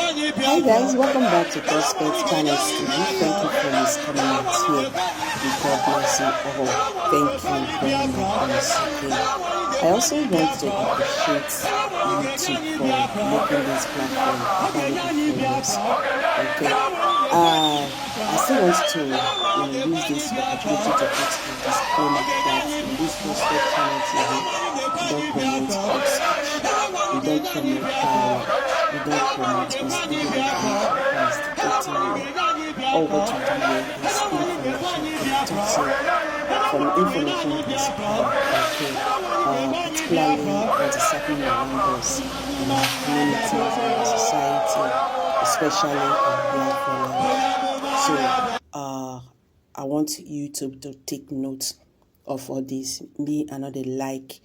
Hi guys, welcome back to Prospect Channels TV. Thank you for this coming out here. May God bless you all. Thank you very much once again. I also want to appreciate YouTube for making this platform available for us. Okay. I still want to use this opportunity to put a disclaimer that in this Prospect Channel TV, we don't promote hate speech, we don't promote power, we don't promote misleading information or instigating war. All what we do here is information productive. From information is power. Okay. Particularly what is happening around us in our communities, in our society, especially in Biafra land. So I want you to take note of all this. Me, I know they like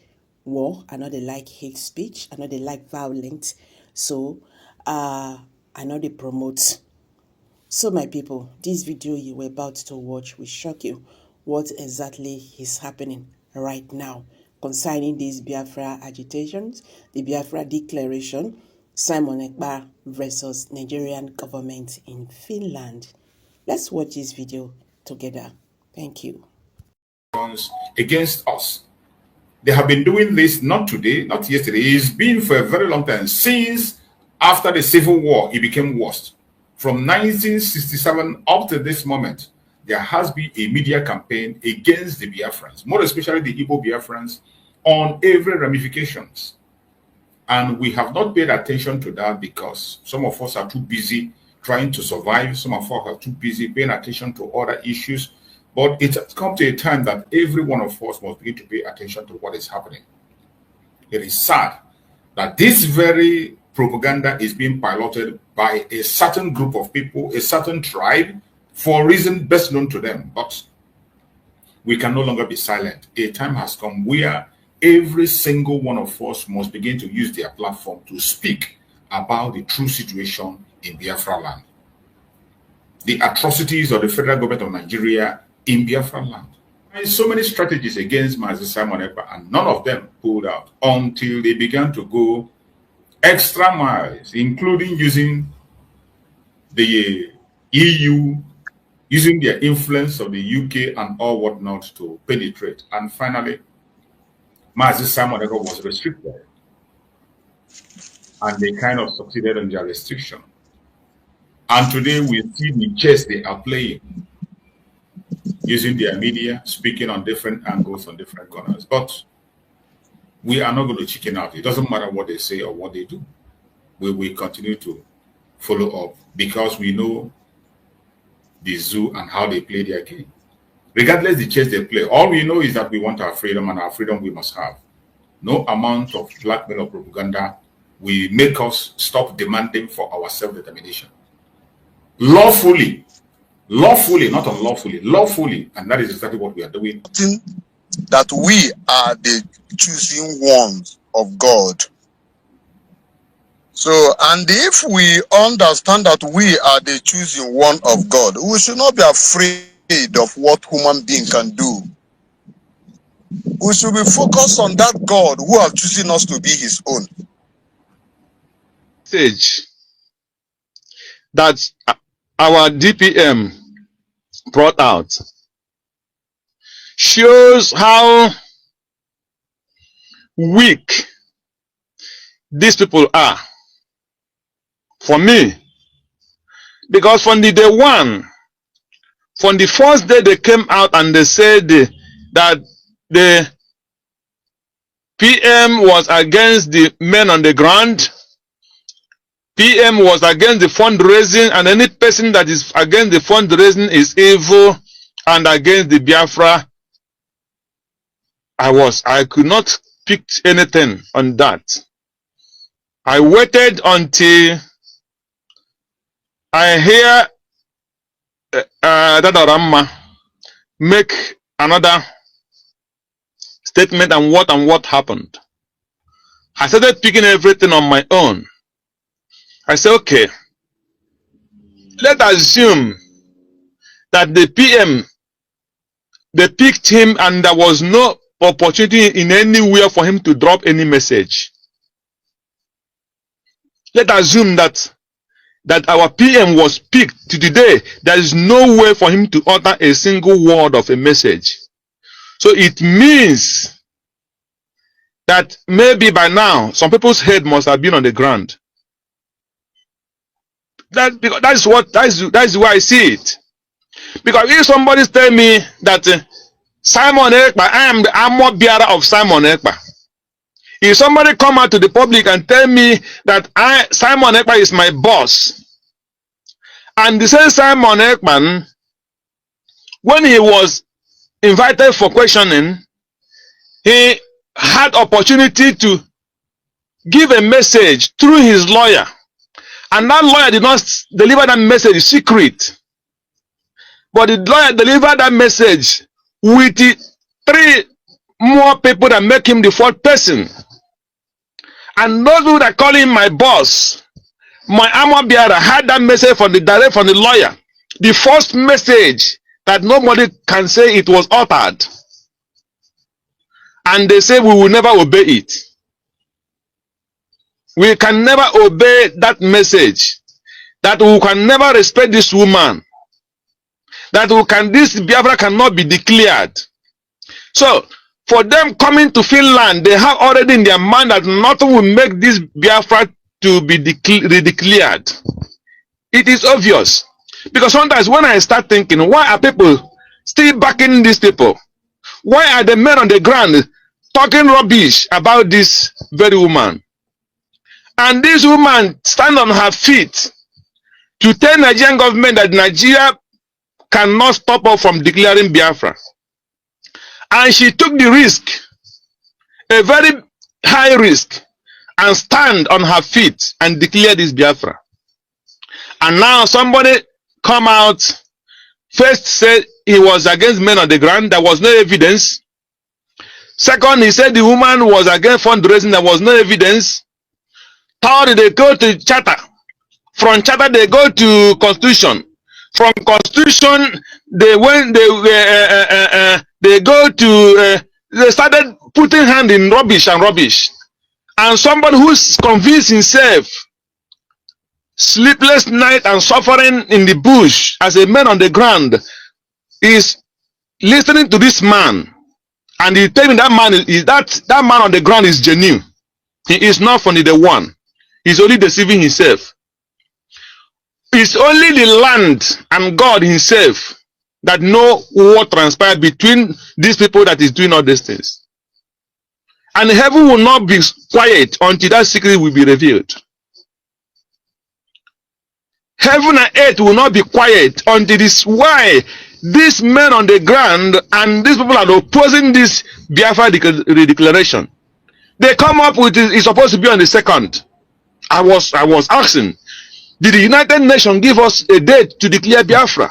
war, I know they like hate speech, I know they like violence. So I know they promote. So my people, this video you were about to watch will shock you what exactly is happening right now concerning these Biafra agitations, the Biafra declaration, Simon Ekpa versus Nigerian government in Finland. Let's watch this video together. Thank you. Against us. They have been doing this not today, not yesterday. It's been for a very long time. Since after the Civil War, it became worse. From 1967 up to this moment, there has been a media campaign against the Biafrans, more especially the Igbo Biafrans, on every ramifications. And we have not paid attention to that because some of us are too busy trying to survive. Some of us are too busy paying attention to other issues. But it has come to a time that every one of us must begin to pay attention to what is happening. It is sad that this very propaganda is being piloted by a certain group of people, a certain tribe, for a reason best known to them. But we can no longer be silent. A time has come where every single one of us must begin to use their platform to speak about the true situation in Biafra land. The atrocities of the federal government of Nigeria in Biafra land. So many strategies against Mazi Simon Ekpa, and none of them pulled out until they began to go extra miles, including using the EU, using their influence of the UK and all whatnot to penetrate. And finally, Mazi Simon Ekpa was restricted. And they kind of succeeded in their restriction. And today we see the chess they are playing, using their media, speaking on different angles, on different corners. But we are not going to chicken out. It doesn't matter what they say or what they do. We will continue to follow up because we know the zoo and how they play their game. Regardless the chess they play, all we know is that we want our freedom, and our freedom we must have. No amount of blackmail or propaganda will make us stop demanding for our self-determination. Lawfully, not unlawfully, lawfully, and that is exactly what we are doing. That we are the choosing ones of God. So, and if we understand that we are the choosing one of God, we should not be afraid of what human being can do. We should be focused on that God who has chosen us to be his own. Message that our DPM brought out shows how weak these people are. For me, because from the day one, from the first day they came out and they said that the PM was against the men on the ground, PM was against the fundraising, and any person that is against the fundraising is evil and against the Biafra. I could not pick anything on that. I waited until I hear Dada Ramma make another statement and what happened. I started picking everything on my own. I said, okay, let's assume that the PM, they picked him and there was no opportunity in anywhere for him to drop any message. Let's assume that that our PM was picked to today, there is no way for him to utter a single word of a message. So it means that maybe by now some people's head must have been on the ground. That's the way I see it. Because if somebody tell me that Simon Ekpa, I am the armor bearer of Simon Ekpa. If somebody come out to the public and tell me that Simon Ekpa is my boss, and the same Simon Ekpa, when he was invited for questioning, he had opportunity to give a message through his lawyer, and that lawyer did not deliver that message secret, but the lawyer delivered that message with 3 more people that make him the 4th person. And those people that call him my boss, my armor bearer, had that message from the lawyer. The first message that nobody can say it was uttered. And they say we will never obey it. We can never obey that message. That we can never respect this woman. That this Biafra cannot be declared. So, for them coming to Finland, they have already in their mind that nothing will make this Biafra to be declared. It is obvious. Because sometimes when I start thinking, why are people still backing these people? Why are the men on the ground talking rubbish about this very woman? And this woman stand on her feet to tell Nigerian government that Nigeria cannot stop her from declaring Biafra. And she took the risk, a very high risk, and stand on her feet and declare this Biafra. And now somebody come out, first said he was against men on the ground, there was no evidence. Second, he said the woman was against fundraising, there was no evidence. Third, they go to charter. From charter, they go to constitution. From constitution, they started putting hand in rubbish. And somebody who's convinced himself, sleepless night and suffering in the bush as a man on the ground, is listening to this man, and he tell me that man on the ground is genuine. He is not funny the one. He's only deceiving himself. It's only the land and God himself that know what transpired between these people that is doing all these things. And heaven will not be quiet until that secret will be revealed. Heaven and earth will not be quiet until this. Why these men on the ground and these people are opposing this Biafra declaration? They come up with it's supposed to be on the 2nd. I was asking, did the United Nations give us a date to declare Biafra?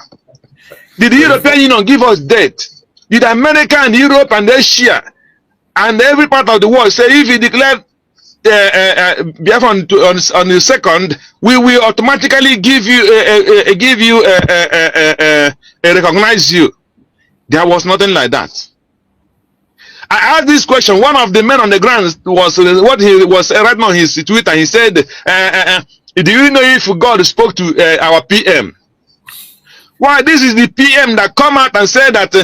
Did the European Union give us date? Did America and Europe and Asia and every part of the world say if you declare Biafra on the 2nd, we will automatically recognize you? There was nothing like that. I asked this question. One of the men on the ground was what he was writing on his Twitter. He said, do you know if God spoke to our PM? Why, this is the PM that come out and said that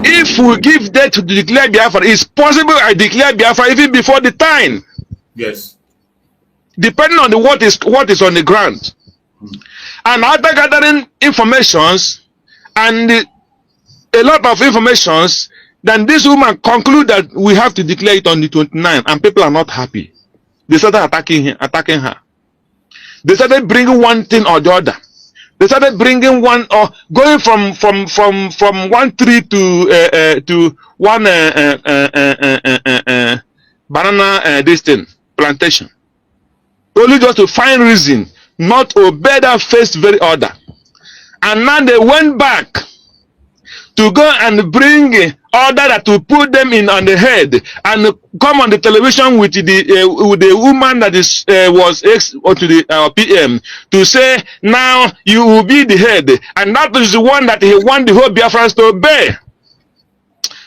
if we give date to declare Biafra, it's possible I declare Biafra even before the time. Yes. Depending on what is on the ground. And after gathering informations and a lot of informations, then this woman conclude that we have to declare it on the 29th, and people are not happy. They started attacking her. They started bringing one thing or the other. They started bringing one or going from 1 tree to one banana plantation. Only just to find reason not to obey that first very order. And now they went back to go and bring order that will put them in on the head and come on the television with the woman that was ex to the PM to say now you will be the head, and that is the one that he want the whole Biafrans to obey.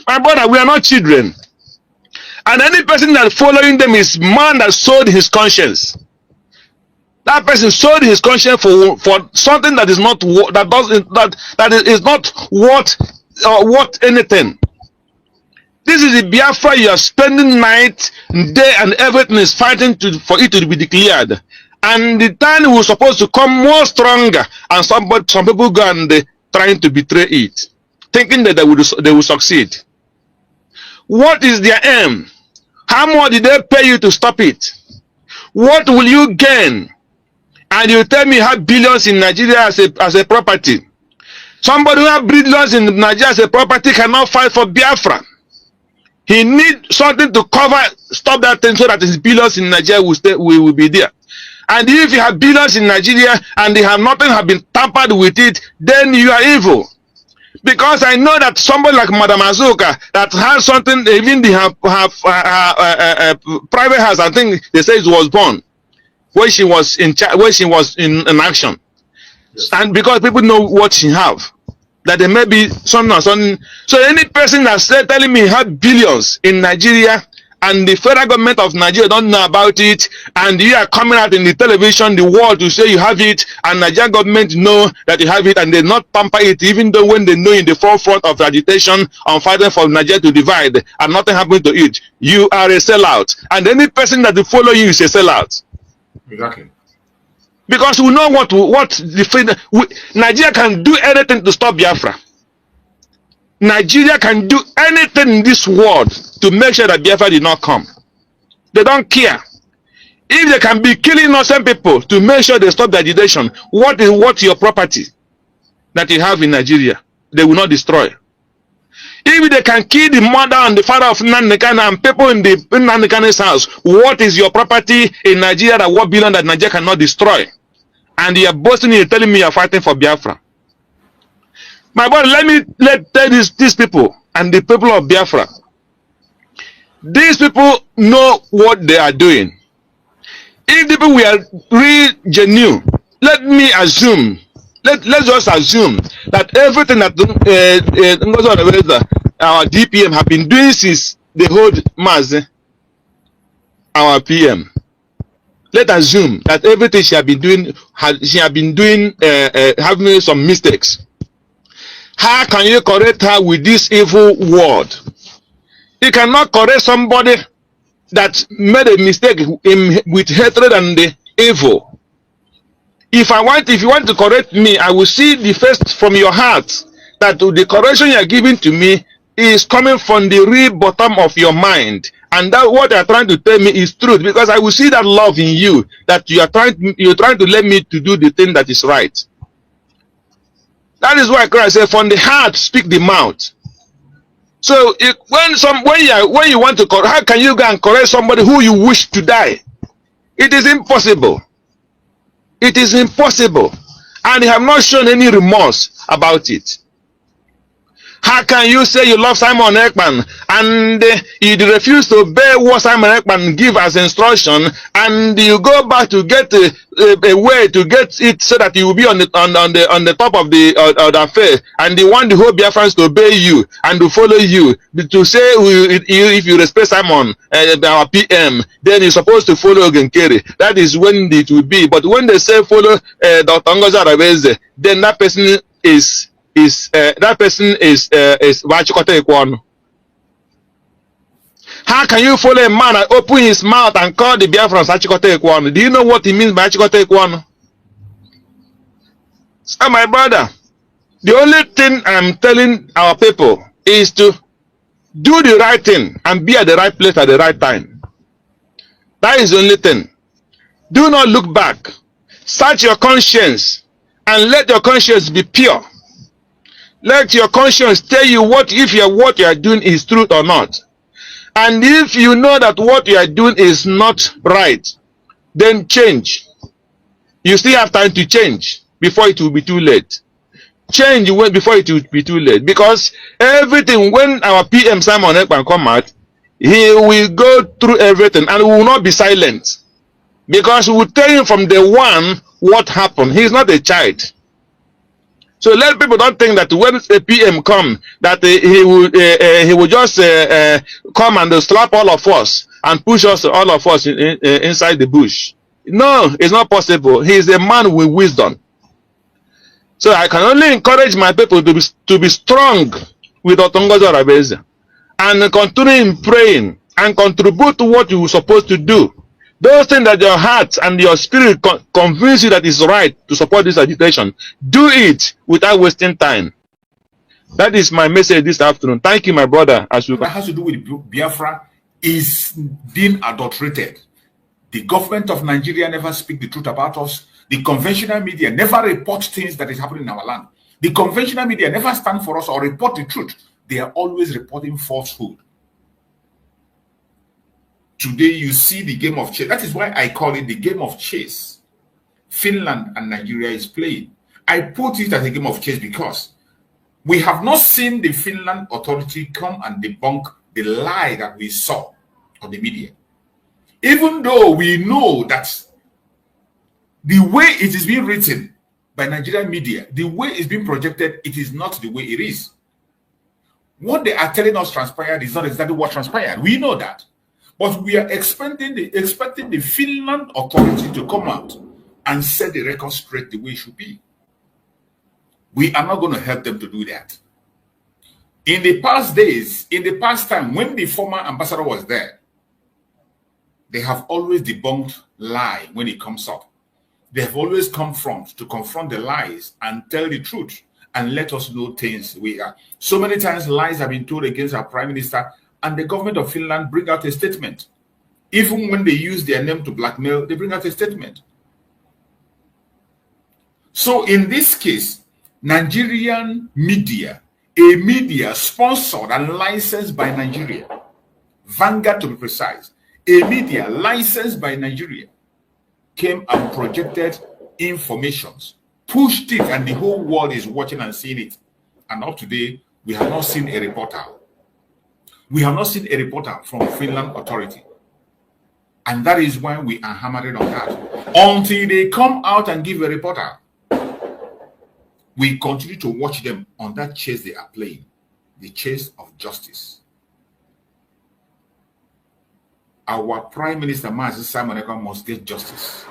My brother, we are not children, and any person that following them is man that sold his conscience. That person sold his conscience for something that is not not worth anything. This is the Biafra you are spending night, day, and everything is fighting for it to be declared. And the time was supposed to come more stronger, and some people go and trying to betray it, thinking that they will succeed. What is their aim? How much did they pay you to stop it? What will you gain? And you tell me you have billions in Nigeria as a property. Somebody who has billions in Nigeria as a property cannot fight for Biafra. He needs something to stop that thing so that his billions in Nigeria will be there. And if you have billions in Nigeria and nothing have been tampered with it, then you are evil. Because I know that somebody like Madam Azuka that has something, even they have private house, I think they say it was born when she was in action. Yes. And because people know what she have, that there may be something or something. So any person that's telling me he had billions in Nigeria and the federal government of Nigeria don't know about it, and you are coming out in the television, the world, to say you have it, and Nigerian government know that you have it, and they not pamper it, even though when they know in the forefront of the agitation on fighting for Nigeria to divide, and nothing happened to it, you are a sellout. And any person that will follow you is a sellout. Exactly. Because we know Nigeria can do anything to stop Biafra. Nigeria can do anything in this world to make sure that Biafra did not come. They don't care. If they can be killing innocent people to make sure they stop the agitation, what's your property that you have in Nigeria? They will not destroy. If they can kill the mother and the father of Nnamdi and people in Nnamdi Kanu's house, what is your property in Nigeria that $1 billion that Nigeria cannot destroy? And you are boasting, you're telling me you're fighting for Biafra. My brother, let tell these people and the people of Biafra. These people know what they are doing. If the people were really genuine, let's just assume that everything that our DPM have been doing since they hold Maz, our PM. Let's assume that everything she has been doing, having some mistakes. How can you correct her with this evil word? You cannot correct somebody that made a mistake with hatred and evil. If you want to correct me, I will see the first from your heart that the correction you are giving to me is coming from the real bottom of your mind, and that what you are trying to tell me is truth, because I will see that love in you, that you're trying to let me to do the thing that is right. That is why Christ said, "From the heart speak the mouth." So when you want to correct, how can you go and correct somebody who you wish to die? It is impossible. It is impossible, and you have not shown any remorse about it. How can you say you love Simon Ekpa and you refuse to obey what Simon Ekpa give as instruction, and you go back to get a way to get it so that you will be on the top of the affair, and they want the whole Biafrans to obey you and to follow you, to say if you respect Simon, our PM, then you're supposed to follow Genkere. That is when it will be. But when they say follow Dr. Ngozi Arabeze, then that person is Wachikote Ekwonu. How can you follow a man and open his mouth and call the Biafrans Wachikote Ekwonu? Do you know what he means by Wachikote Ekwonu? So my brother, the only thing I'm telling our people is to do the right thing and be at the right place at the right time. That is the only thing. Do not look back. Search your conscience and let your conscience be pure. Let your conscience tell you what you are doing is truth or not. And if you know that what you are doing is not right, then change. You still have time to change before it will be too late. Change before it will be too late. Because everything, when our PM Simon Ekpa come out, he will go through everything and will not be silent. Because we will tell him from the one what happened. He is not a child. So let people don't think that when a PM come, that he will just come and slap all of us and push us, all of us inside the bush. No, it's not possible. He is a man with wisdom. So I can only encourage my people to be strong with Otongozo Rabeze and continue in praying and contribute to what you were supposed to do. Those things that your heart and your spirit convince you that it's right to support this agitation, do it without wasting time. That is my message this afternoon. Thank you, my brother. That has to do with Biafra is being adulterated. The government of Nigeria never speak the truth about us. The conventional media never report things that is happening in our land. The conventional media never stand for us or report the truth. They are always reporting falsehood. Today you see the game of chess. That is why I call it the game of chess. Finland and Nigeria is playing. I put it as a game of chess because we have not seen the Finland authority come and debunk the lie that we saw on the media. Even though we know that the way it is being written by Nigerian media, the way it's being projected, it is not the way it is. What they are telling us transpired is not exactly what transpired. We know that. But we are expecting the Finland authority to come out and set the record straight the way it should be. We are not going to help them to do that. In the past days, in the past time, when the former ambassador was there, they have always debunked lie when it comes up. They have always come front to confront the lies and tell the truth and let us know things we are. So many times lies have been told against our prime minister, and the government of Finland bring out a statement. Even when they use their name to blackmail, they bring out a statement. So in this case, Nigerian media, a media sponsored and licensed by Nigeria, Vanguard to be precise, a media licensed by Nigeria, came and projected informations, pushed it, and the whole world is watching and seeing it. And up to today, we have not seen a reporter. We have not seen a reporter from Finland authority. And that is why we are hammering on that. Until they come out and give a reporter, we continue to watch them on that chess they are playing, the chess of justice. Our Prime Minister, Mazi Simon Ekpa, must get justice.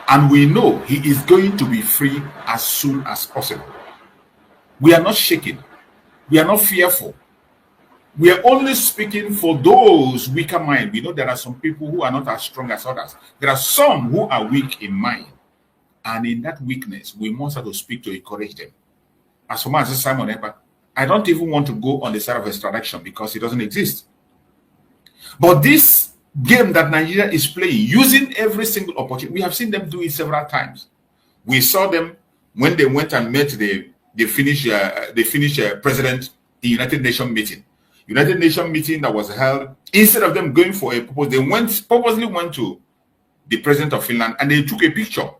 And we know he is going to be free as soon as possible. We are not shaken. We are not fearful. We are only speaking for those weaker mind. We know there are some people who are not as strong as others. There are some who are weak in mind. And in that weakness, we must have to speak to encourage them. As for Mazi Simon Ekpa, I don't even want to go on the side of extradition because it doesn't exist. But this game that Nigeria is playing, using every single opportunity, we have seen them do it several times. We saw them when they went and met the Finnish president in United Nations meeting. United Nations meeting that was held, instead of them going for a purpose, they purposely went to the president of Finland and they took a picture.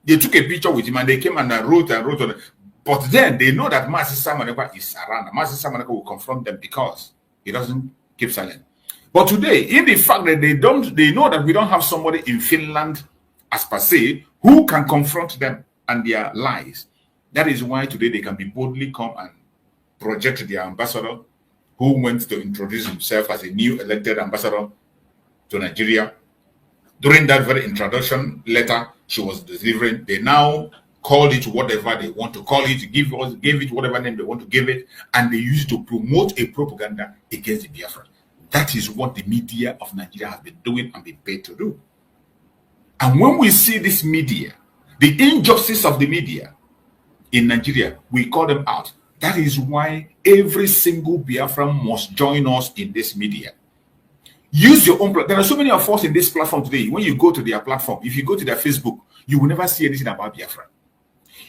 They took a picture with him and they came and wrote on it. But then they know that Mazi Simon Ekpa is around. Mazi Simon Ekpa will confront them because he doesn't keep silent. But today, in the fact that they know that we don't have somebody in Finland as per se who can confront them and their lies. That is why today they can be boldly come and project their ambassador who went to introduce himself as a new elected ambassador to Nigeria. During that very introduction letter she was delivering, they now called it whatever they want to call it, give it whatever name they want to give it, and they use it to promote a propaganda against the Biafra. That is what the media of Nigeria has been doing and been paid to do. And when we see this media, the injustice of the media in Nigeria, we call them out. That is why every single Biafran must join us in this media. Use your own platform. There are so many of us in this platform today. When you go to their platform, if you go to their Facebook, you will never see anything about Biafra.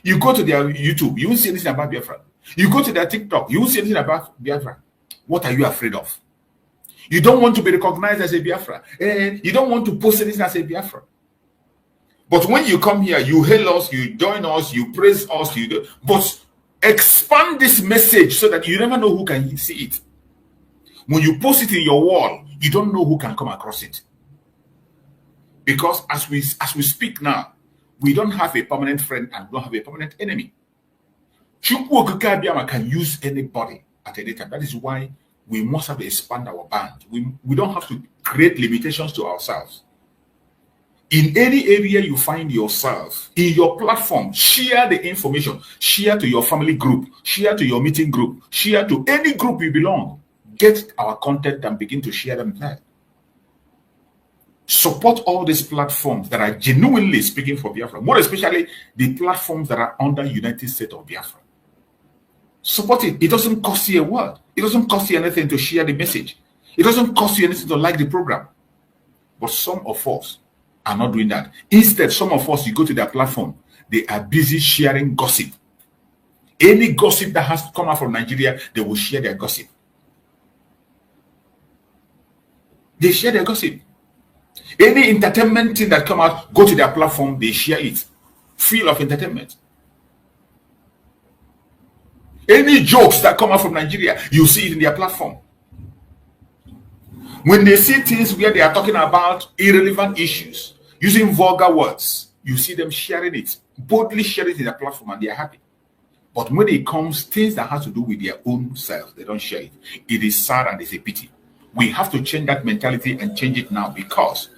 You go to their YouTube, you won't see anything about Biafra. You go to their TikTok, you won't see anything about Biafra. What are you afraid of? You don't want to be recognized as a Biafra. You don't want to post anything as a Biafra. But when you come here, you hail us, you join us, you praise us, but expand this message so that you never know who can see it. When you post it in your wall, you don't know who can come across it. Because as we speak now, we don't have a permanent friend and we don't have a permanent enemy. Chukwu can use anybody at any time. That is why we must have to expand our band. We don't have to create limitations to ourselves. In any area you find yourself, in your platform, share the information. Share to your family group. Share to your meeting group. Share to any group you belong. Get our content and begin to share them there. Support all these platforms that are genuinely speaking for Biafra, more especially the platforms that are under United States of Biafra. Support it. It doesn't cost you a word. It doesn't cost you anything to share the message. It doesn't cost you anything to like the program. But some of us are not doing that. Instead, some of us, you go to their platform, they are busy sharing gossip. Any gossip that has come out from Nigeria, they will share their gossip. They share their gossip. Any entertainment thing that come out, go to their platform, they share it. Feel of entertainment. Any jokes that come out from Nigeria, you see it in their platform. When they see things where they are talking about irrelevant issues, using vulgar words, you see them sharing it, boldly sharing it in their platform, and they are happy. But when it comes things that has to do with their own self, they don't share it. It is sad and it's a pity. We have to change that mentality and change it now, because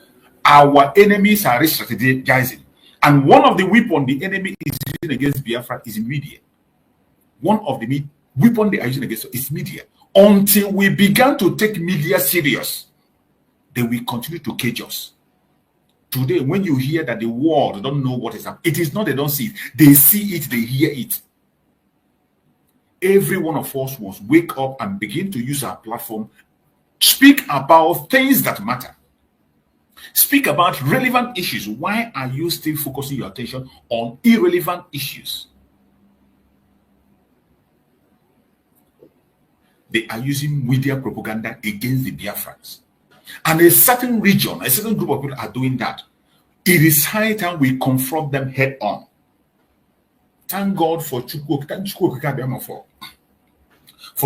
our enemies are strategizing. And one of the weapons the enemy is using against Biafra is media. One of the weapons they are using against us is media. Until we begin to take media serious, they will continue to cage us. Today, when you hear that the world don't know what is happening, it is not they don't see it. They see it, they hear it. Every one of us must wake up and begin to use our platform. Speak about things that matter. Speak about relevant issues. Why are you still focusing your attention on irrelevant issues? They are using media propaganda against the Biafrans. And a certain region, a certain group of people are doing that. It is high time we confront them head on. Thank God for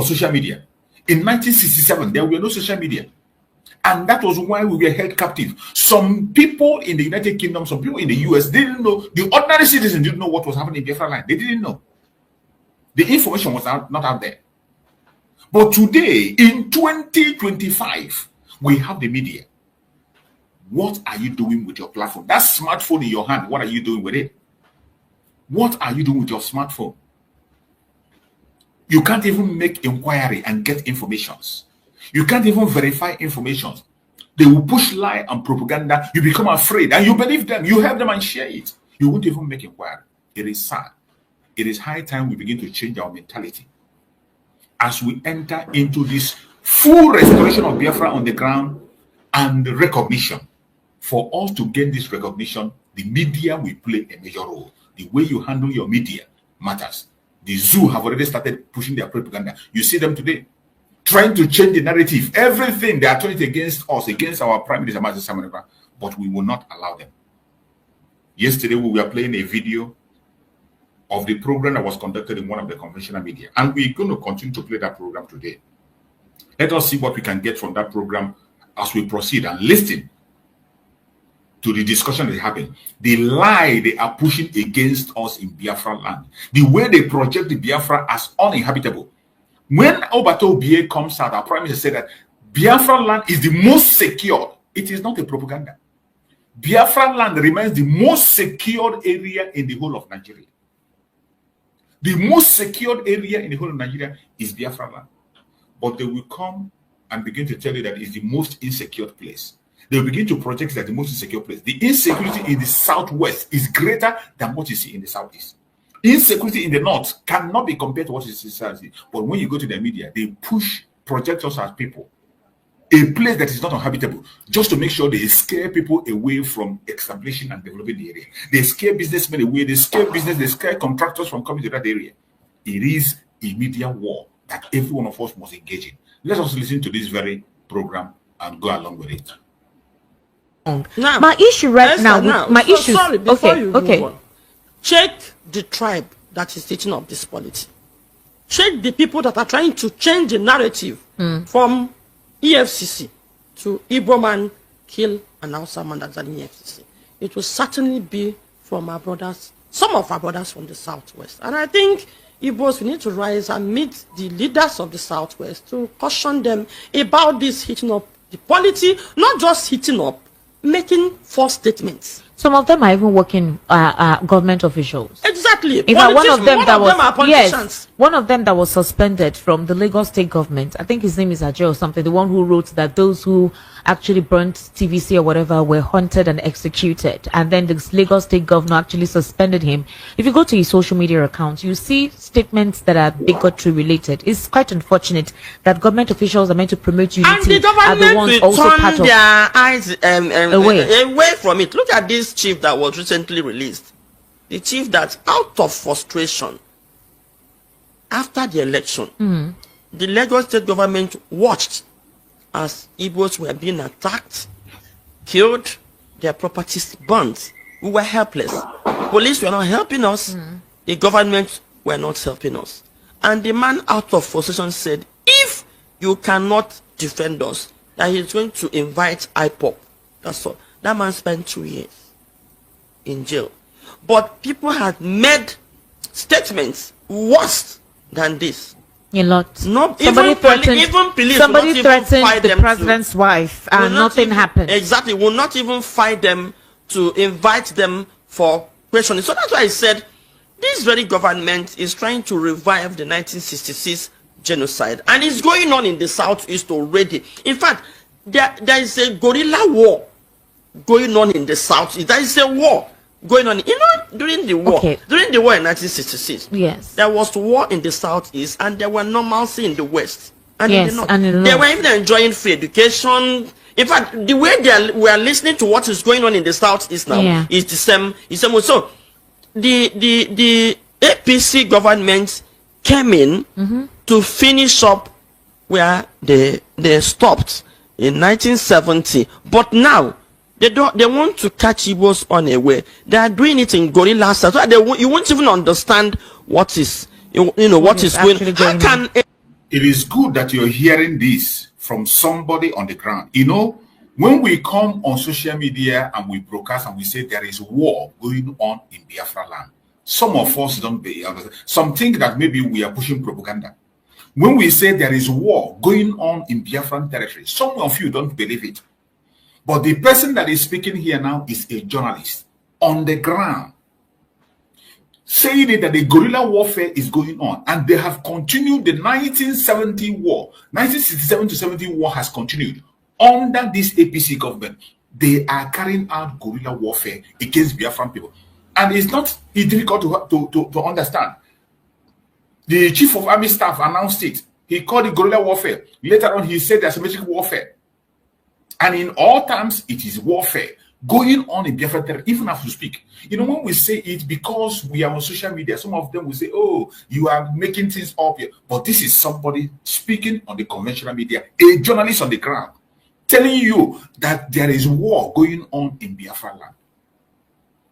social media. In 1967, there were no social media. And that was why we were held captive. Some people in the United Kingdom, some people in the US didn't know. The ordinary citizens didn't know what was happening in Biafra land. They didn't know. The information was not out there. But today, in 2025, we have the media. What are you doing with your platform? That smartphone in your hand, what are you doing with it? What are you doing with your smartphone? You can't even make inquiry and get informations. You can't even verify information. They will push lie and propaganda. You become afraid and you believe them. You help them and share it. You won't even make inquiry. It is sad. It is high time we begin to change our mentality. As we enter into this full restoration of Biafra on the ground and the recognition. For us to gain this recognition, the media will play a major role. The way you handle your media matters. The zoo have already started pushing their propaganda. You see them today, trying to change the narrative. Everything they are turning against us, against our Prime Minister, but we will not allow them. Yesterday, we were playing a video of the program that was conducted in one of the conventional media. And we're going to continue to play that program today. Let us see what we can get from that program as we proceed and listen to the discussion that happened. The lie they are pushing against us in Biafra land. The way they project the Biafra as uninhabitable. When Obato Bie comes out, our Prime Minister said that Biafra land is the most secure. It is not a propaganda. Biafra land remains the most secured area in the whole of Nigeria. The most secured area in the whole of Nigeria is Biafra land. But they will come and begin to tell you that it's the most insecure place. They will begin to project that the most insecure place. The insecurity in the southwest is greater than what you see in the southeast. Insecurity in the north cannot be compared to what you see in the southeast. But when you go to the media, they project us as people. A place that is not uninhabitable, just to make sure they scare people away from establishing and developing the area. They scare businessmen away, they scare business, they scare contractors from coming to that area. It is a media war that every one of us must engage in. Let us listen to this very program and go along with it. Now, my issue right now, my issue. Sorry, before you okay. move on, check the tribe that is taking up this policy. Check the people that are trying to change the narrative from EFCC to Igbo man kill an Hausa man that's in EFCC. It will certainly be from our brothers, some of our brothers from the southwest. And I think Igbos, we need to rise and meet the leaders of the southwest to caution them about this hitting up the polity, not just hitting up, making false statements. Some of them are even working government officials. Exactly. In fact, one of them one of them that was suspended from the Lagos state government. I think his name is Ajay or something. The one who wrote that those who actually burnt TVC or whatever were hunted and executed, and then the Lagos state governor actually suspended him. If you go to his social media account, you see statements that are bigotry related. It's quite unfortunate that government officials are meant to promote unity, and the government will turn their eyes away from it. Look at this chief that was recently released. The chief that, out of frustration, after the election, the Lagos state government watched as Igbos were being attacked, killed, their properties burnt. We were helpless. Police were not helping us. The government were not helping us. And the man, out of frustration, said, if you cannot defend us, that he's going to invite IPOP. That's all. That man spent 2 years in jail. But people had made statements worse than this. A lot. No, somebody threatened the president's wife and nothing happened. Exactly. Will not even fight them to invite them for questioning. So that's why I said this very government is trying to revive the 1966 genocide. And it's going on in the southeast already. In fact, there is a guerrilla war going on in the southeast. There is a war going on. You know, during the war, during the war in 1966, yes, there was war in the southeast, and there were normalcy in the west. And yes, in the north, and they were even enjoying free education. In fact, the way we are listening to what is going on in the southeast now is the same. So, the APC government came in to finish up where they stopped in 1970, but now they want to catch Igbos on a way. They are doing it in guerrilla style. So you won't even understand what is what is going on. It is good that you're hearing this from somebody on the ground. You know, when we come on social media and we broadcast and we say there is war going on in Biafra land, some of us don't believe. Some think that maybe we are pushing propaganda. When we say there is war going on in Biafran territory, some of you don't believe it. But the person that is speaking here now is a journalist on the ground, saying it that the guerrilla warfare is going on, and they have continued the 1970 war. 1967 to 70 war has continued under this APC government. They are carrying out guerrilla warfare against Biafran people, and it's difficult to understand. The chief of army staff announced it. He called it guerrilla warfare. Later on, he said asymmetric warfare. And in all terms, it is warfare going on in Biafra territory, even as we speak. You know, when we say it, because we are on social media, some of them will say, oh, you are making things up here. But this is somebody speaking on the conventional media, a journalist on the ground, telling you that there is war going on in Biafra land.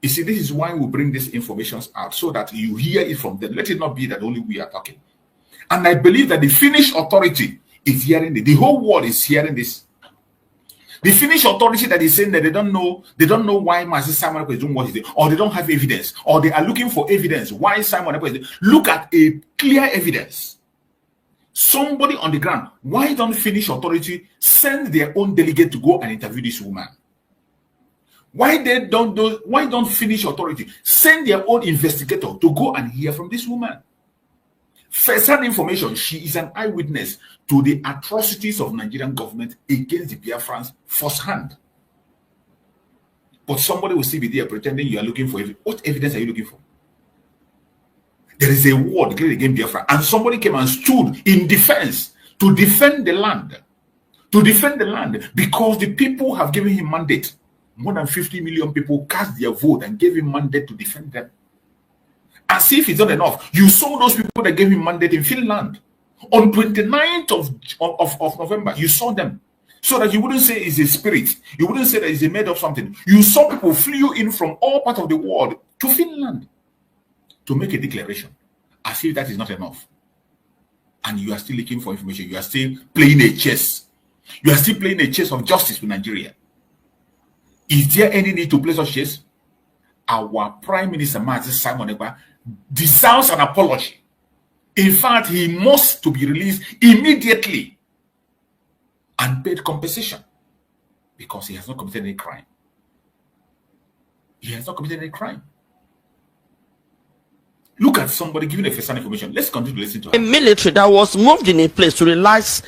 You see, this is why we bring these informations out, so that you hear it from them. Let it not be that only we are talking. And I believe that the Finnish authority is hearing it. The whole world is hearing this. The Finnish authority that is saying that they don't know why Master Simon Ekpa is doing what he's doing, or they don't have evidence, or they are looking for evidence why Simon Ekpa is doing. Look at a clear evidence. Somebody on the ground. Why don't Finnish authority send their own delegate to go and interview this woman? Why don't Finnish authority send their own investigator to go and hear from this woman? First-hand information, she is an eyewitness to the atrocities of Nigerian government against the Biafrans firsthand. But somebody will still be there pretending you are looking for evidence. What evidence are you looking for? There is a war declared against Biafra, and somebody came and stood in defense to defend the land. To defend the land, because the people have given him mandate. More than 50 million people cast their vote and gave him mandate to defend them. As if it's not enough, you saw those people that gave him mandate in Finland. On 29th of November, you saw them. So that you wouldn't say it's a spirit. You wouldn't say that it's a made of something. You saw people flew in from all parts of the world to Finland to make a declaration. As if that is not enough. And you are still looking for information. You are still playing a chess. You are still playing a chess of justice with Nigeria. Is there any need to play such chess? Our Prime Minister, Master Simon Ekpa, deserves an apology. In fact, he must to be released immediately and paid compensation, because he has not committed any crime. He has not committed any crime. Look at somebody giving a first-hand information. Let's continue to listen to her. A military that was moved in a place to relax,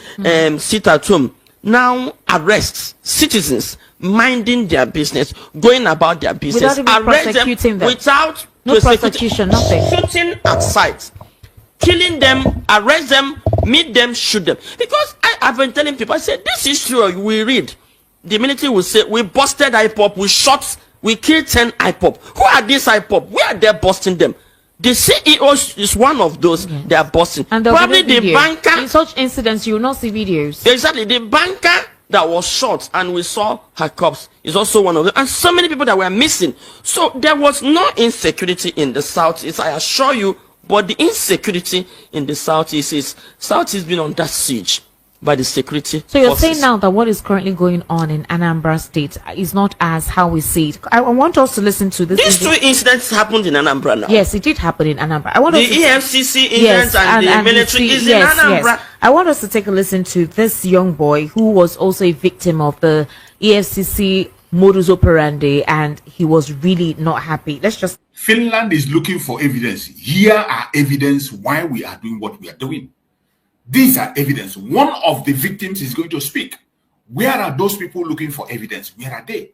sit at home, now arrests citizens minding their business, going about their business, without prosecuting them. Without no prosecution, nothing. Shooting at sight, killing them, arrest them, meet them, shoot them. Because I've been telling people, I said, this is true. We read. The military will say, we busted IPOP, we shot, we killed 10 IPOP. Who are these IPOP? Where are they busting them? The CEO is one of those they are busting. And probably the banker. In such incidents, you will not see videos. Exactly. The banker that was shot and we saw her corpse is also one of them. And so many people that were missing. So there was no insecurity in the Southeast, I assure you. But the insecurity in the Southeast is been under siege by the security So you're forces. saying now that what is currently going on in Anambra State is not as how we see it. I want us to listen to this. These two incidents happened in Anambra now. Yes, it did happen in Anambra. I want The us to EFCC incident and the military is in Anambra. Yes. I want us to take a listen to this young boy who was also a victim of the EFCC modus operandi, and he was really not happy. Let's just. Finland is looking for evidence. Here are evidence why we are doing what we are doing. These are evidence. One of the victims is going to speak. Where are those people looking for evidence? Where are they?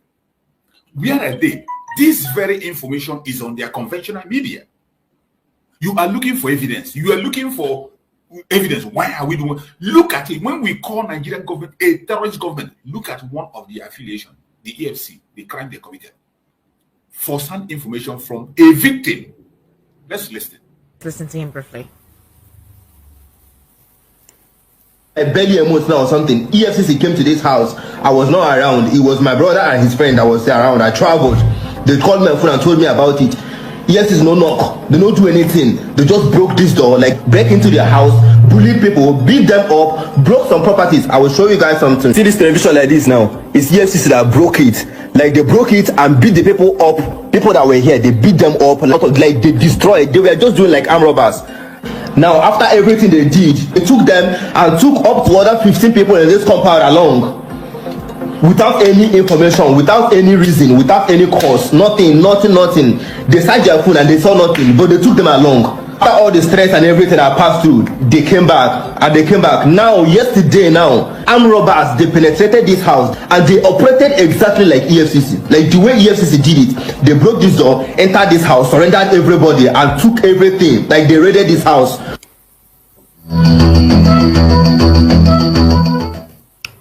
Where are they? This very information is on their conventional media. You are looking for evidence. You are looking for evidence. Why are we doing? Look at it. When we call Nigerian government a terrorist government, look at one of the affiliation, the EFC, the crime they committed. First-hand information from a victim. Let's listen. Listen to him briefly. Barely emotional or something. EFCC came to this house. I was not around. It was my brother and his friend that was there around. I traveled. They called my phone and told me about it. EFCC no knock. They don't do anything. They just broke this door, like break into their house, bully people, beat them up, broke some properties. I will show you guys something. See this television like this now? It's EFCC that broke it. Like they broke it and beat the people up. People that were here, they beat them up. Like they destroyed. They were just doing like armed robbers. Now, after everything they did, they took them and took up to other 15 people in this compound along. Without any information, without any reason, without any cause, nothing. They searched their phone and they saw nothing, but they took them along. After all the stress and everything I passed through, they came back. Now, yesterday armed robbers, they penetrated this house and they operated exactly like EFCC. Like the way EFCC did it. They broke this door, entered this house, surrendered everybody and took everything. Like they raided this house.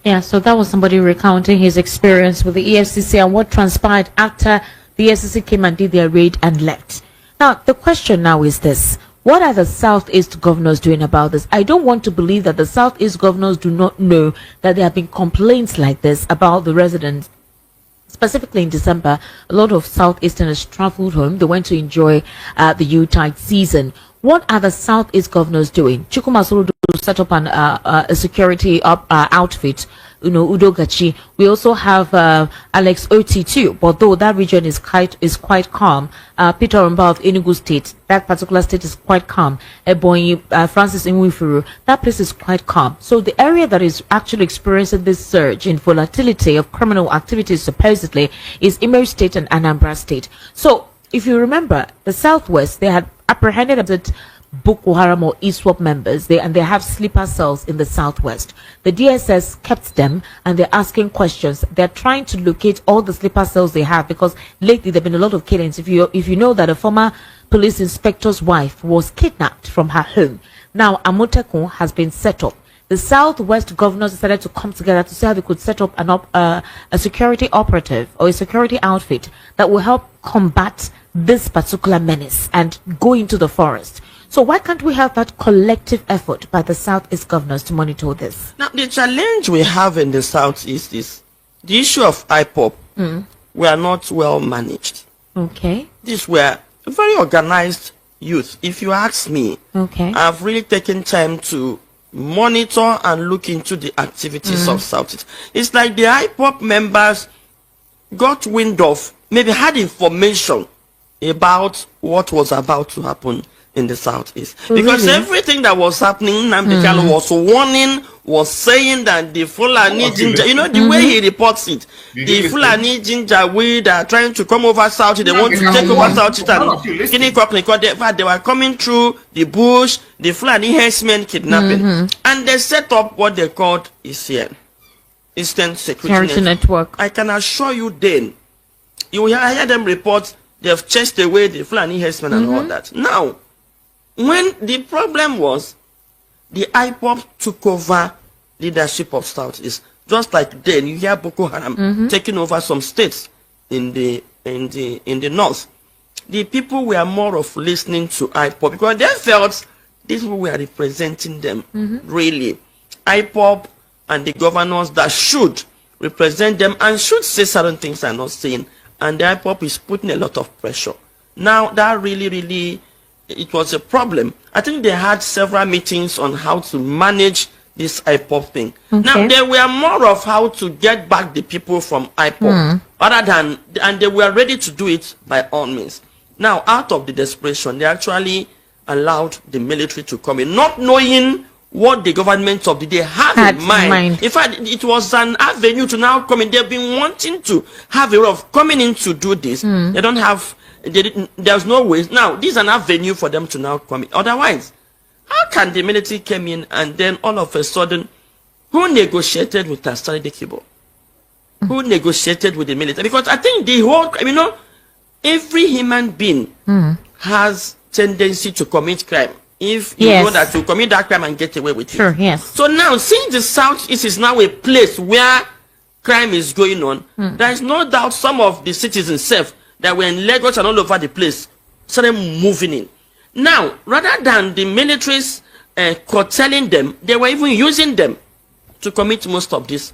Yeah, so that was somebody recounting his experience with the EFCC and what transpired after the EFCC came and did their raid and left. Now, the question now is this. What are the Southeast governors doing about this? I don't want to believe that the Southeast governors do not know that there have been complaints like this about the residents. Specifically in December, a lot of Southeasterners traveled home. They went to enjoy the Yuletide season. What are the Southeast governors doing? Chukwuma Soludo set up a security outfit. Udo Gachi. We also have Alex Oti too, but though that region is quite calm. Peter Rumba of Enugu State, that particular state is quite calm. Ebonyi, Francis Nwifuru, that place is quite calm. So the area that is actually experiencing this surge in volatility of criminal activities supposedly is Imo State and Anambra State. So if you remember, the Southwest, they had apprehended that Boko Haram or ISWAP members, they have sleeper cells in the Southwest. The DSS kept them and they're asking questions. They're trying to locate all the sleeper cells they have because lately there have been a lot of killings. If you know that a former police inspector's wife was kidnapped from her home, now Amotekun has been set up. The Southwest governors decided to come together to see how they could set up a security operative or a security outfit that will help combat this particular menace and go into the forest. So why can't we have that collective effort by the Southeast governors to monitor this? Now, the challenge we have in the Southeast is the issue of IPOP. We are not well managed. Okay. These were very organized youth. If you ask me, Okay. I've really taken time to monitor and look into the activities of Southeast. It's like the IPOP members got wind of, maybe had information about what was about to happen in the southeast. Because really? everything that was happening, Nnamdi Kanu was warning, was saying that the Fulani ginger, you know, the way he reports it, the Fulani ginger we that are trying to come over south, they want to take over south and they were coming through the bush, the Fulani herdsmen kidnapping, and they set up what they called ECN, Eastern Security Network. I can assure you then, you will hear them report they've chased away the Fulani herdsmen and all that. Now, when the problem was, the IPOP took over leadership of Southeast, just like then you hear Boko Haram taking over some states in the north. The people were more of listening to IPOP because they felt these people were representing them really. IPOP and the governors that should represent them and should say certain things are not saying, and the IPOP is putting a lot of pressure. Now that really it was a problem. I think they had several meetings on how to manage this IPOP thing. Now they were more of how to get back the people from IPOP other than, and they were ready to do it by all means. Now out of the desperation, they actually allowed the military to come in, not knowing what the government of the day had in mind. In fact, it was an avenue to now come in. They've been wanting to have a way of coming in to do this. They don't have, there's no way. Now, this is an avenue for them to now come in. Otherwise, how can the military come in and then all of a sudden, who negotiated with Tasari Dekibo? Who negotiated with the military? Because I think the whole, you know, every human being has tendency to commit crime. If you know that you commit that crime and get away with it. So now, since the Southeast is now a place where crime is going on, there is no doubt some of the citizens self that were in Lagos and all over the place started moving in. Now, rather than the militaries curtailing them, they were even using them to commit most of these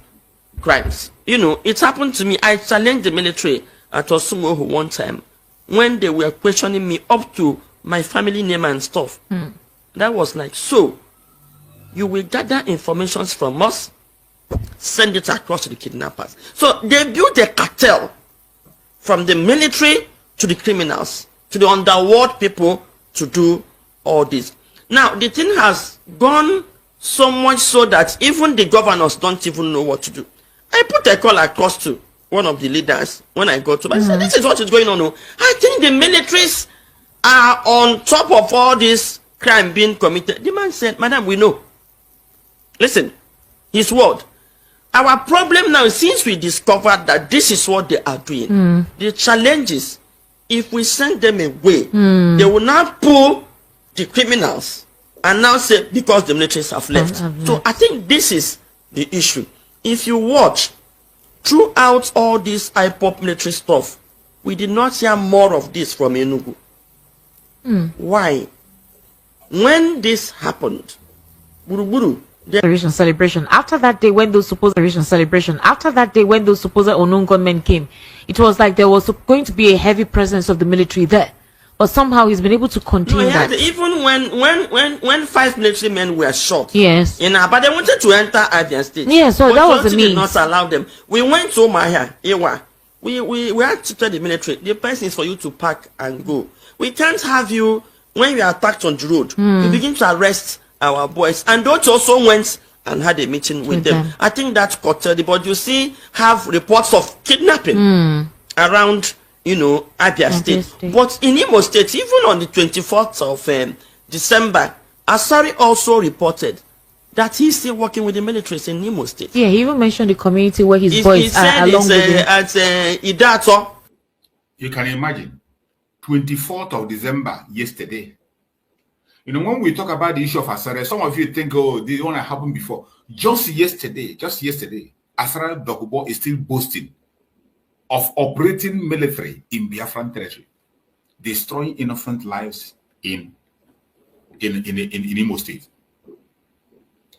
crimes. You know, it happened to me. I challenged the military at Osumo one time when they were questioning me up to my family name and stuff. That was like, so you will gather information from us, send it across to the kidnappers. So they built a cartel from the military to the criminals, to the underworld people to do all this. Now the thing has gone so much so that even the governors don't even know what to do. I put a call across to one of the leaders when I got to him. I said, this is what is going on. I think the militaries are on top of all this crime being committed. The man said, madam, we know. Listen, his word. Our problem now, since we discovered that this is what they are doing, the challenge is, if we send them away, they will now pull the criminals and now say, because the militaries have left. So I think this is the issue. If you watch, throughout all this IPOP military stuff, we did not hear more of this from Enugu. Why? When this happened, celebration. After that day, when those supposed celebration, after that day, when those supposed unknown gunmen came, it was like there was going to be a heavy presence of the military there. But somehow he's been able to contain that. Even when 5 military men were shot, but they wanted to enter Abia State. So that was the means. Did not allow them. We went to Mahia, Ewa. We had to tell the military, the person is for you to pack and go. We can't have you, when you are attacked on the road, you begin to arrest our boys. And those also went and had a meeting with them. I think that's curtailed, but you see, have reports of kidnapping around, you know, Abia State. But in Imo State, even on the 24th of December, Asari also reported that he's still working with the militaries in Imo State. He even mentioned the community where his boys are along with him. At Idato. You can imagine. 24th of December, yesterday. You know, when we talk about the issue of Asare, some of you think, oh, this one happened before. Just yesterday, Asare Dokubo is still boasting of operating military in Biafran territory, destroying innocent lives in Imo State.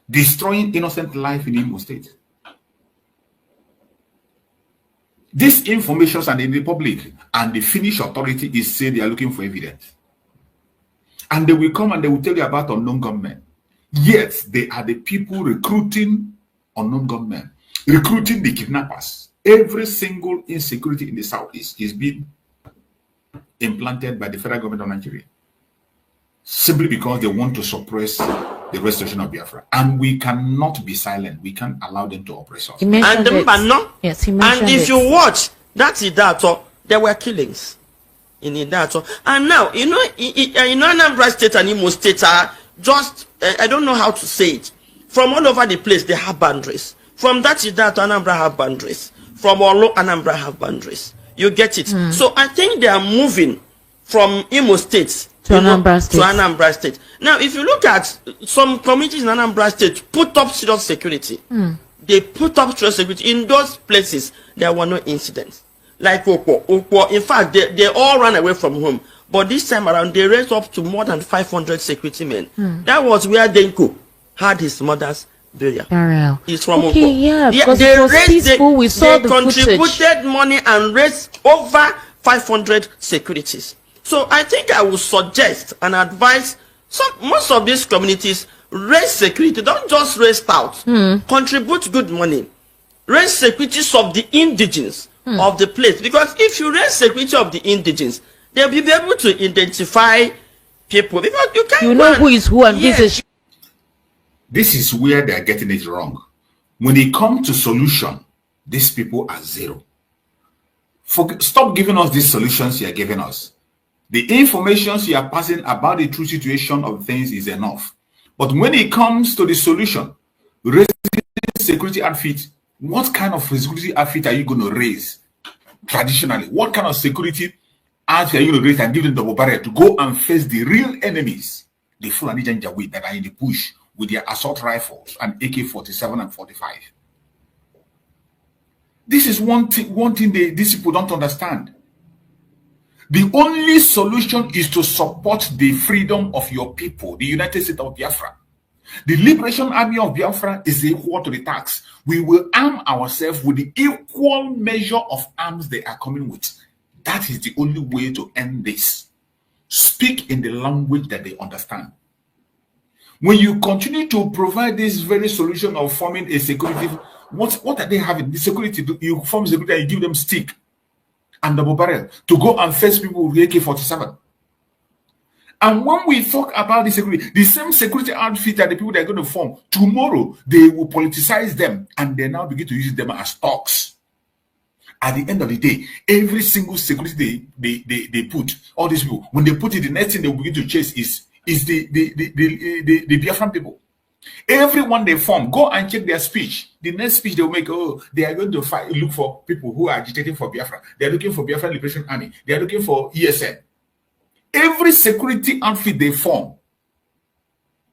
Destroying innocent life in Imo State. This information is in the public, and the Finnish authority is saying they are looking for evidence. And they will come and they will tell you about unknown gunmen. Yet, they are the people recruiting unknown gunmen, recruiting the kidnappers. Every single insecurity in the Southeast is being implanted by the federal government of Nigeria. simply because they want to suppress the restoration of Biafra. And we cannot be silent. We can't allow them to oppress us. He mentioned it. Yes, he mentioned and if it. you watch, that's Idato, there were killings in Idato. And now, Anambra State and Imo State are just, I don't know how to say it. From all over the place, they have boundaries. From that Idato, Anambra have boundaries. From Olo, Anambra have boundaries. You get it? So I think they are moving from Imo State to Anambra State. Now, if you look at some communities in Anambra State, put up serious security. They put up serious security. In those places, there were no incidents. Like Okwo. In fact, they all ran away from home. But this time around, they raised up to more than 500 security men. That was where Denko had his mother's burial. He's from okay, Okwo. yeah, because it was peaceful. We saw the contributed footage. money and raised over 500 securities. So I think I would suggest and advise most of these communities raise security. Don't just raise out. Contribute good money. Raise securities of the indigenes of the place. Because if you raise security of the indigenes, they'll be able to identify people. Because you can't know who is who and yes. This is where they're getting it wrong. When it comes to solution, these people are zero. Stop giving us these solutions you are giving us. The information you are passing about the true situation of things is enough. But when it comes to the solution, raising security outfit, what kind of security outfit are you going to raise traditionally? What kind of security outfit are you going to raise and give them double barrier to go and face the real enemies, the Fulani Janjaweed that are in the bush with their assault rifles and AK-47 and 45? This is one thing these people don't understand. The only solution is to support the freedom of your people, the United States of Biafra. The Liberation Army of Biafra is equal to the tax. We will arm ourselves with the equal measure of arms they are coming with. That is the only way to end this. Speak in the language that they understand. When you continue to provide this very solution of forming a security, what are they having? The security, you form security and you give them stick and double barrel to go and face people with AK-47. And when we talk about the security, the same security outfit that the people that are going to form, tomorrow they will politicize them and they now begin to use them as stocks. At the end of the day, every single security they put, all these people, when they put it, the next thing they will begin to chase is the Biafran people. Everyone they form, go and check their speech. The next speech they will make, they are going to look for people who are agitating for Biafra. They are looking for Biafran Liberation Army. They are looking for ESN. Every security outfit they form.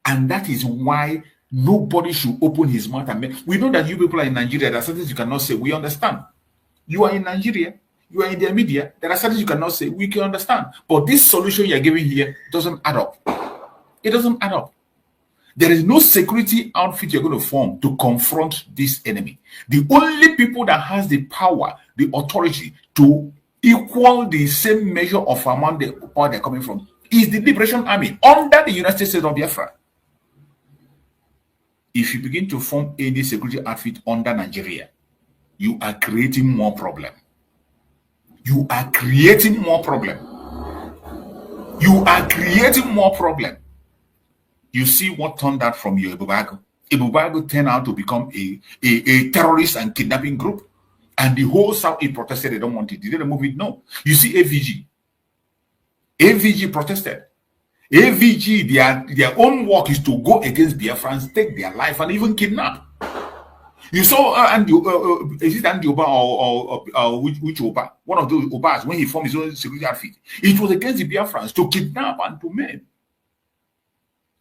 And that is why nobody should open his mouth and make. We know that you people are in Nigeria. There are certain things you cannot say. We understand. You are in Nigeria. You are in their media. There are certain things you cannot say. We can understand. But this solution you are giving here doesn't add up. It doesn't add up. There is no security outfit you're going to form to confront this enemy. The only people that has the power, the authority to equal the same measure of amount the power they're coming from is the Liberation Army under the United States of Biafra. If you begin to form any security outfit under Nigeria, you are creating more problem. You are creating more problem. You are creating more problem. You see what turned out from your Ibubago. Ibubago turned out to become a terrorist and kidnapping group. And the whole Southeast protested. They don't want it. Did they remove it? No. You see AVG. AVG protested. AVG, their own work is to go against Biafrans, take their life, and even kidnap. You saw is it Andy Oba or which Oba? One of those Obas, when he formed his own security outfit. It was against the Biafrans to kidnap and to maim.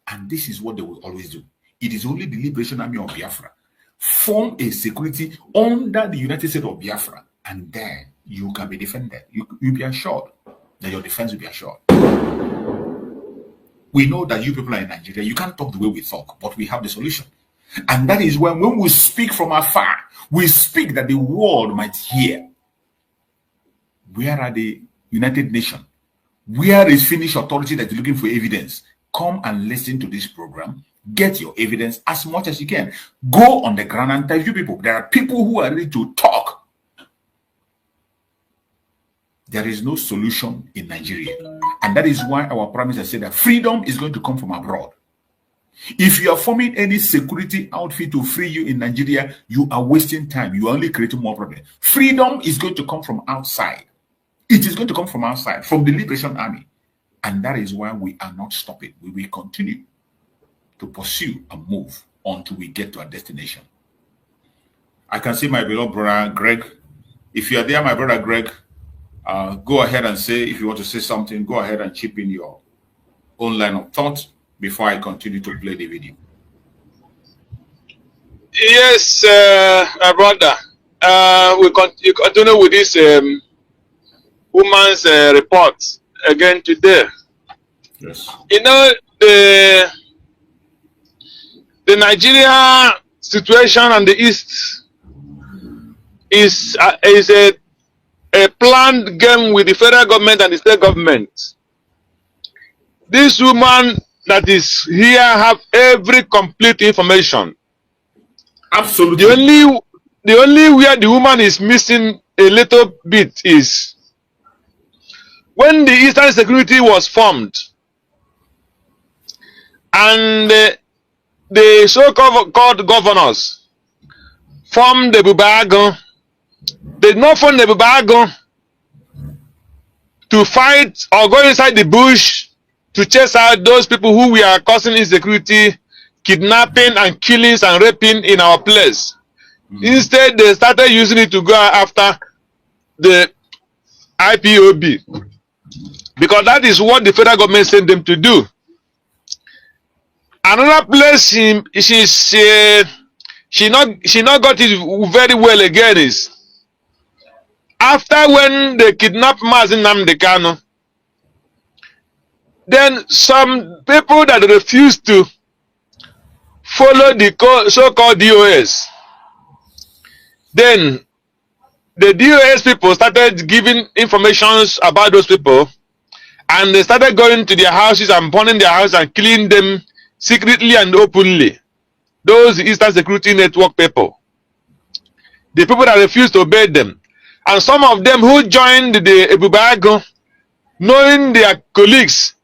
And this is what they will always do. It is only the Liberation Army of Biafra. Form a security under the United States of Biafra, and then you can be defended. You'll be assured that your defense will be assured. We know that you people are in Nigeria. You can't talk the way we talk, but we have the solution. And that is when we speak from afar, we speak that the world might hear. Where are the United Nations? Where is Finnish authority that is looking for evidence? Come and listen to this program. Get your evidence as much as you can. Go on the ground and tell you people. There are people who are ready to talk. there is no solution in Nigeria. And that is why our Prime Minister said that freedom is going to come from abroad. If you are forming any security outfit to free you in Nigeria, you are wasting time. You are only creating more problems. Freedom is going to come from outside. It is going to come from outside, from the Liberation Army. And that is why we are not stopping. We will continue to pursue and move until we get to our destination. I can see my beloved brother, Greg. If you are there, my brother, Greg, go ahead and say, if you want to say something, go ahead and chip in your own line of thought before I continue to play the video. Yes, my brother. We continue with this woman's report again today. Yes. You know, the Nigeria situation on the East is a planned game with the federal government and the state government. This woman that is here have every complete information. Absolutely. The only where the woman is missing a little bit is when the Eastern Security was formed and the so-called governors formed the Bubago. They did not form the Bubago to fight or go inside the bush to chase out those people who we are causing insecurity, kidnapping and killings and raping in our place. Instead, they started using it to go after the IPOB, because that is what the federal government sent them to do. Another place she not got it very well again is after when they kidnapped Mazin Nnamdi Kanu, then some people that refused to follow the so-called DOS, then the DOS people started giving information about those people, and they started going to their houses and burning their houses and killing them secretly and openly. Those Eastern Security Network people, the people that refused to obey them, and some of them who joined the Ebubago, knowing their colleagues,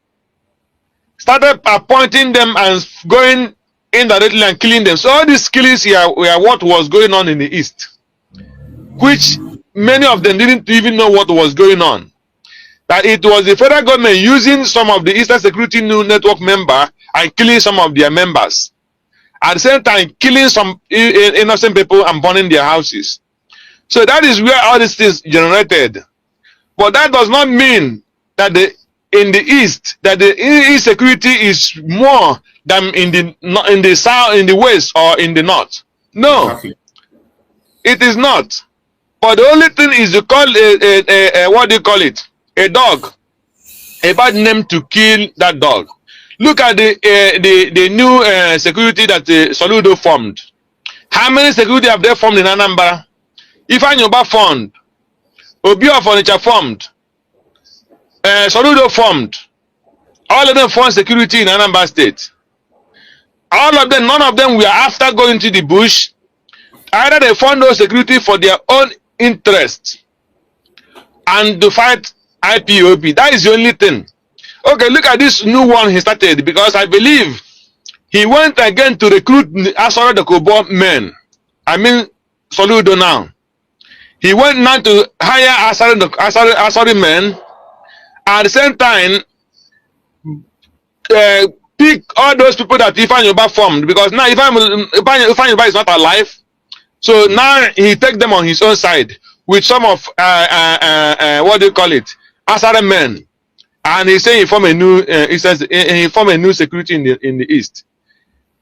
started appointing them and going indirectly and killing them. So all these killings here were what was going on in the East, which many of them didn't even know what was going on. That it was the federal government using some of the Eastern Security Network members and killing some of their members. At the same time, killing some innocent people and burning their houses. So that is where all these things generated. But that does not mean that in the East, that the insecurity is more than in the South, in the West, or in the North. No, it is not. But the only thing is to call what do you call it? A dog, a bad name to kill that dog. Look at the new security that Soludo formed. How many security have they formed in Anambra? Ifanyoba formed, Obi of Onitsha formed, Soludo formed. All of them formed security in Anambra State. All of them, none of them were after going to the bush. Either they formed those security for their own interest and to fight IPOB. That is the only thing. Okay, look at this new one he started, because I believe he went again to recruit Asoro the Kobo men. I mean Soludo now. He went now to hire Asori men. At the same time, pick all those people that Ifanyoba formed, because now Ifanyoba is not alive. So now he take them on his own side with some of what do you call it, Asari men, and he say he form a new he form a new security in the East.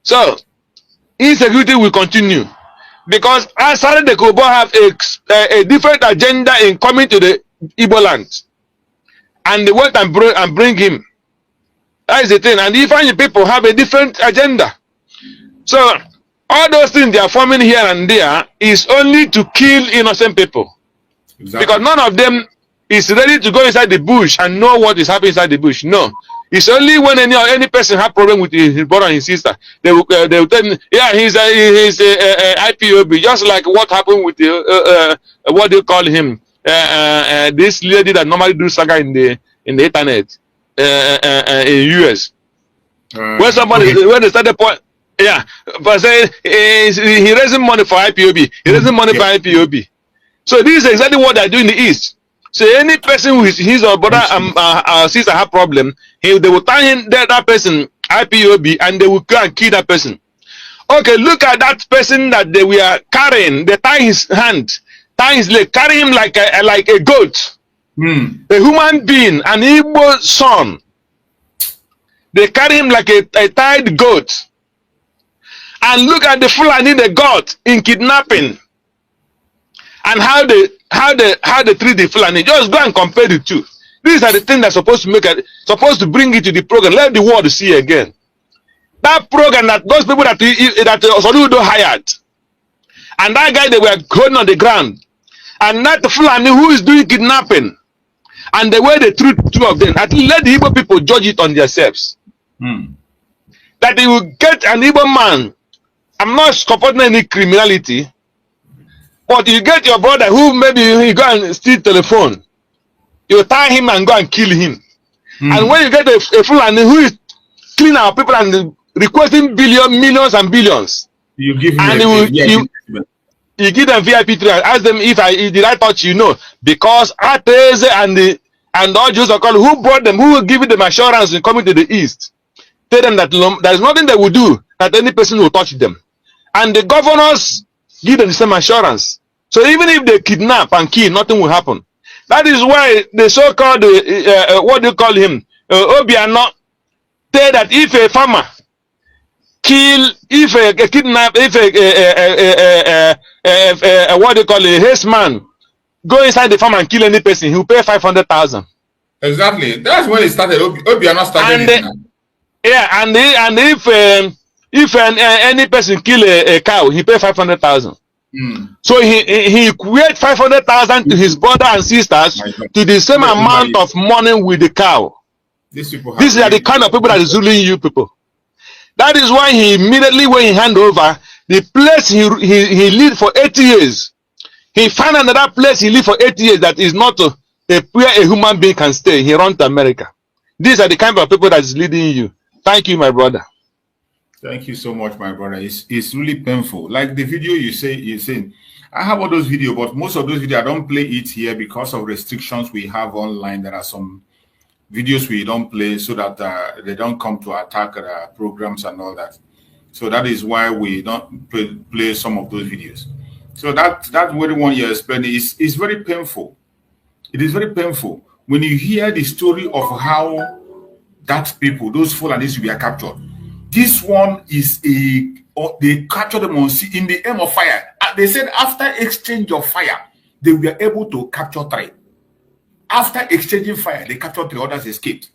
So insecurity will continue, because Asari the Kobo have a different agenda in coming to the Igbo land, and they went and bring him. That is the thing. And Ifeanyi people have a different agenda. So all those things they are forming here and there is only to kill innocent people. Exactly. Because none of them is ready to go inside the bush and know what is happening inside the bush. No. It's only when any person have problem with his brother and his sister, they will tell me, yeah, he's IPOB, just like what happened with the what do you call him, this lady that normally do saga in the internet in US. When somebody when they started point, yeah, but say he raising money for IPOB, he raising money for IPOB. So this is exactly what they do in the East. So any person who is his or brother sister have problem, they will tie him that person IPOB and they will go and kill that person. Okay, look at that person that they were carrying. They tie his hand, tie his leg, carry him like a goat, a human being, an Igbo son. They carry him like a tied goat. And look at the Fulani they got in kidnapping, and how they treat the Fulani. Just go and compare the two. These are the things that supposed to bring it to the program. Let the world see again. That program that those people that Soludo hired, and that guy they were holding on the ground, and that Fulani who is doing kidnapping, and the way they treat two of them. At least let the Igbo people judge it on themselves. That they will get an Igbo man. I'm not supporting any criminality, but you get your brother who maybe he go and steal telephone, you tie him and go and kill him. And when you get a Fulani who is killing our people and requesting millions and billions, you give him and you give them VIP treatment. Ask them if did I touch you? No, because Ateze and all Jews are called who brought them, who will give them assurance in coming to the East. Tell them that there is nothing they will do that any person will touch them. And the governors give them the same assurance. So even if they kidnap and kill, nothing will happen. That is why the so-called, what do you call him? Obiano, say that if a farmer kill, if a kidnap, if what do you call a haste man, go inside the farm and kill any person, he will pay 500,000. Exactly. That's when it started. Obiano started. And if any person kill a cow, he pay 500,000. So he equate 500,000 to his brother and sisters to the same amount of money with the cow. These are the kind of people that is ruling you people. That is why he immediately, when he hand over the place he lived for 80 years, he found another place he lived for 80 years that is not where a human being can stay. He run to America. These are the kind of people that is leading you. Thank you, my brother. Thank you so much, my brother. It's really painful. Like the video you say, I have all those videos, but most of those videos I don't play it here because of restrictions we have online. There are some videos we don't play so that they don't come to attack programs and all that. So that is why we don't play some of those videos. So that very one you're explaining is very painful. It is very painful when you hear the story of how that people, those Fulanis were captured. This one is they captured them in the aim of fire. They said after exchange of fire, they were able to capture 3. After exchanging fire, they captured 3 others escaped.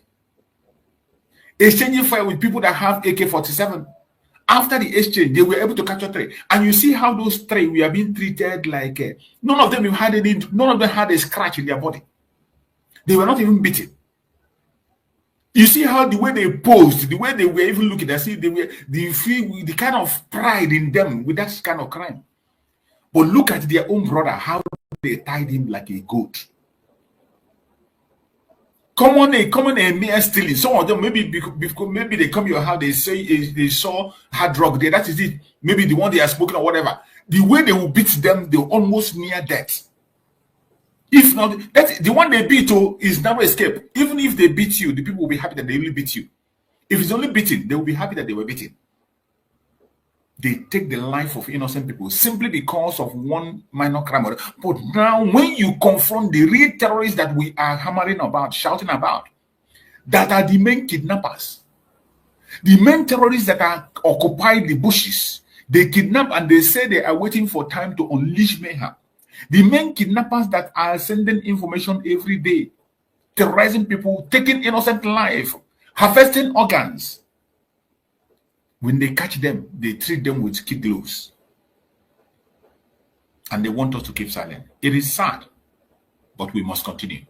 Exchanging fire with people that have AK-47. After the exchange, they were able to capture 3. And you see how those 3 were being treated like none of them had a scratch in their body. They were not even beaten. You see how the way they posed, the way they were even looking, I see the kind of pride in them with that kind of crime. But look at their own brother, how they tied him like a goat. Common a mere stealing. Some of them maybe they come to your house, they say they saw hard drug there. That is it. Maybe the one they are smoking or whatever. The way they will beat them, they're almost near death. If not, that's the one they beat is never escape. Even if they beat you, the people will be happy that they only beat you. If it's only beating, they will be happy that they were beaten. They take the life of innocent people simply because of one minor crime. But now, when you confront the real terrorists that we are hammering about, shouting about, that are the main kidnappers, the main terrorists that are occupying the bushes, they kidnap and they say they are waiting for time to unleash mayhem. The main kidnappers that are sending information every day, terrorizing people, taking innocent life, harvesting organs. When they catch them, they treat them with kid gloves. And they want us to keep silent. It is sad, but we must continue.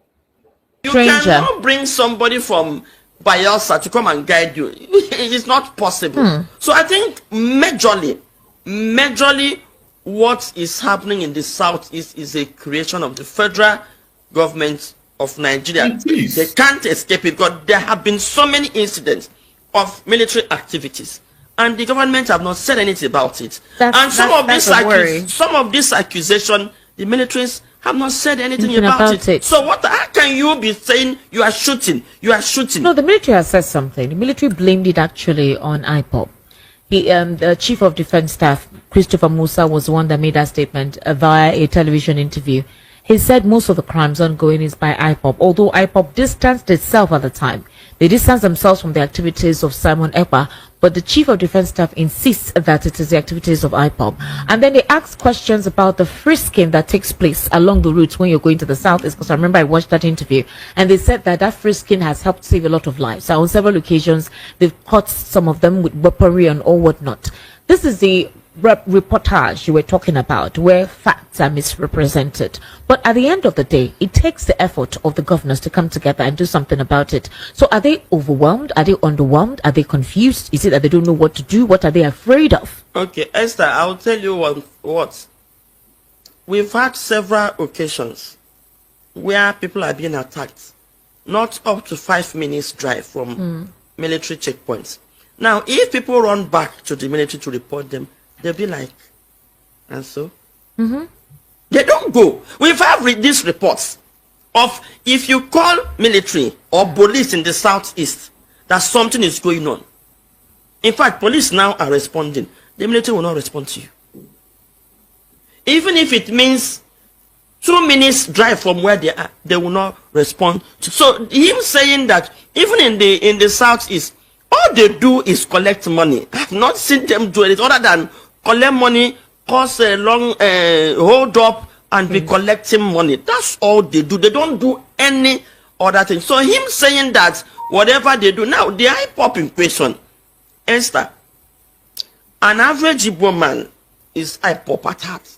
You cannot bring somebody from Biafra to come and guide you. It is not possible. So I think majorly, what is happening in the southeast is a creation of the federal government of Nigeria. They can't escape it because there have been so many incidents of military activities, and the government have not said anything about it. Some of these accusations, the militaries have not said anything about it. So how can you be saying you are shooting? You are shooting. No, the military has said something. The military blamed it actually on IPOB. The Chief of Defense Staff, Christopher Musa, was the one that made that statement via a television interview. He said most of the crimes ongoing is by IPOB, although IPOB distanced itself at the time. They distanced themselves from the activities of Simon Ekpa, but the Chief of Defense Staff insists that it is the activities of IPOB. And then they asked questions about the frisking that takes place along the routes when you're going to the southeast, because I remember I watched that interview, and they said that frisking has helped save a lot of lives. So on several occasions, they've caught some of them with weaponry and all whatnot. This is the reportage you were talking about, where facts are misrepresented. But at the end of the day, it takes the effort of the governors to come together and do something about it. So are they overwhelmed? Are they underwhelmed? Are they confused? Is it that they don't know what to do? What are they afraid of? Okay, Esther, I'll tell you what. We've had several occasions where people are being attacked, not up to 5 minutes drive from military checkpoints. Now, if people run back to the military to report them, they'll be like, and so? They don't go. We've had these reports of if you call military or police in the southeast, that something is going on. In fact, police now are responding. The military will not respond to you. Even if it means 2 minutes drive from where they are, they will not respond. So him saying that even in the southeast, all they do is collect money. I've not seen them do it other than collect money, cause a long hold up, and be collecting money. That's all they do. They don't do any other thing. So him saying that whatever they do now, the IPOB in question, Esther, an average Igbo man is IPOB at heart.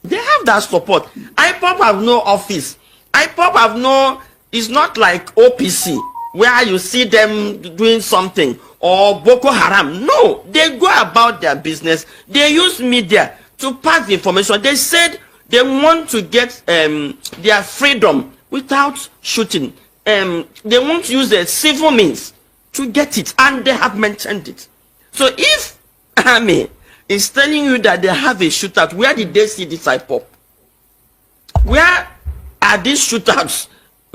They have that support. IPOB have no office. IPOB have no. It's not like OPC where you see them doing something, or Boko Haram. No, they go about their business. They use media to pass the information. They said they want to get their freedom without shooting. They want to use the civil means to get it, and they have mentioned it. So if army is telling you that they have a shootout, where did they see this IPOB? Where are these shootouts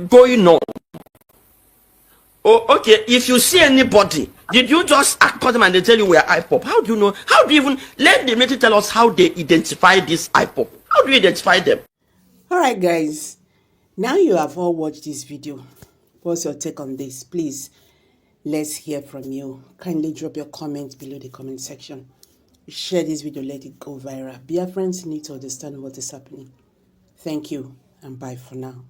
going on? Oh, okay. If you see anybody, did you just call them and they tell you we are IPOB? How do you know? How do you even let the military tell us how they identify this IPOB? How do you identify them? All right, guys. Now you have all watched this video. What's your take on this? Please, let's hear from you. Kindly drop your comments below the comment section. Share this video, let it go viral. Biafrans need to understand what is happening. Thank you, and bye for now.